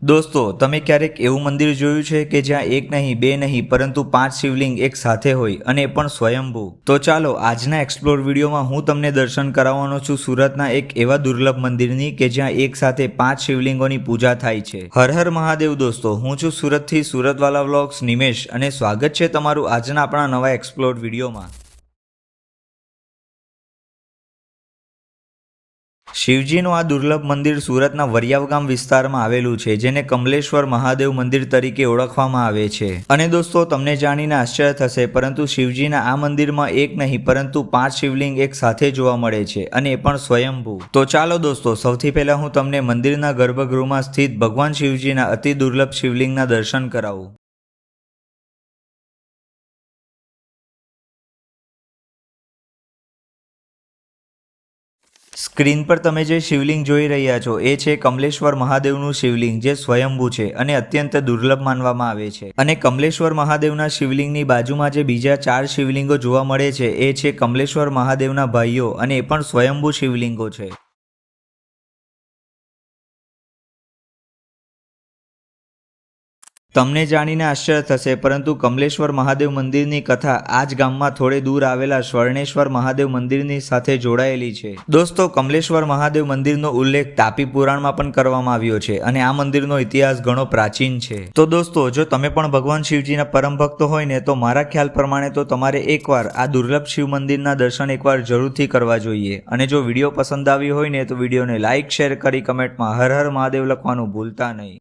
દોસ્તો, તમે ક્યારેક એવું મંદિર જોયું છે કે જ્યાં એક નહીં, બે નહીં, પરંતુ 5 શિવલિંગ એક સાથે હોય અને એ પણ સ્વયંભૂ? તો ચાલો આજના એક્સપ્લોર વિડીયોમાં હું તમને દર્શન કરાવવાનો છું સુરતના એક એવા દુર્લભ મંદિરની કે જ્યાં એક સાથે 5 શિવલિંગોની પૂજા થાય છે. હર હર મહાદેવ દોસ્તો, હું છું સુરતથી સુરતવાલા વ્લોગ્સ નિમેશ અને સ્વાગત છે તમારું આજના આપણા નવા એક્સપ્લોર વિડીયોમાં. શિવજીનું આ દુર્લભ મંદિર સુરતના વરિયાવ ગામ વિસ્તારમાં આવેલું છે, જેને કમલેશ્વર મહાદેવ મંદિર તરીકે ઓળખવામાં આવે છે. અને દોસ્તો, તમને જાણીને આશ્ચર્ય થશે, પરંતુ શિવજીના આ મંદિરમાં એક નહીં પરંતુ 5 શિવલિંગ એક સાથે જોવા મળે છે અને એ પણ સ્વયંભૂ. તો ચાલો દોસ્તો, સૌથી પહેલા હું તમને મંદિરના ગર્ભગૃહમાં સ્થિત ભગવાન શિવજીના અતિ દુર્લભ શિવલિંગના દર્શન કરાવું. સ્ક્રીન પર તમે જે શિવલિંગ જોઈ રહ્યા છો એ છે કમલેશ્વર મહાદેવનું શિવલિંગ, જે સ્વયંભૂ છે અને અત્યંત દુર્લભ માનવામાં આવે છે. અને કમલેશ્વર મહાદેવના શિવલિંગની બાજુમાં જે બીજા 4 શિવલિંગો જોવા મળે છે એ છે કમલેશ્વર મહાદેવના ભાઈઓ અને એ પણ સ્વયંભૂ શિવલિંગો છે. તમને જાણીને આશ્ચર્ય થશે, પરંતુ કમલેશ્વર મહાદેવ મંદિરની કથા આ જ ગામમાં થોડે દૂર આવેલા સ્વર્ણેશ્વર મહાદેવ મંદિરની સાથે જોડાયેલી છે. દોસ્તો, કમલેશ્વર મહાદેવ મંદિરનો ઉલ્લેખ તાપી પુરાણમાં પણ કરવામાં આવ્યો છે અને આ મંદિરનો ઇતિહાસ ઘણો પ્રાચીન છે. તો દોસ્તો, જો તમે પણ ભગવાન શિવજીના પરમ ભક્ત હોય ને તો મારા ખ્યાલ પ્રમાણે તો તમારે એકવાર આ દુર્લભ શિવ મંદિરના દર્શન એકવાર જરૂરથી કરવા જોઈએ. અને જો વિડીયો પસંદ આવ્યો હોય ને તો વિડીયોને લાઇક, શેર કરી કમેન્ટમાં હર હર મહાદેવ લખવાનું ભૂલતા નહીં.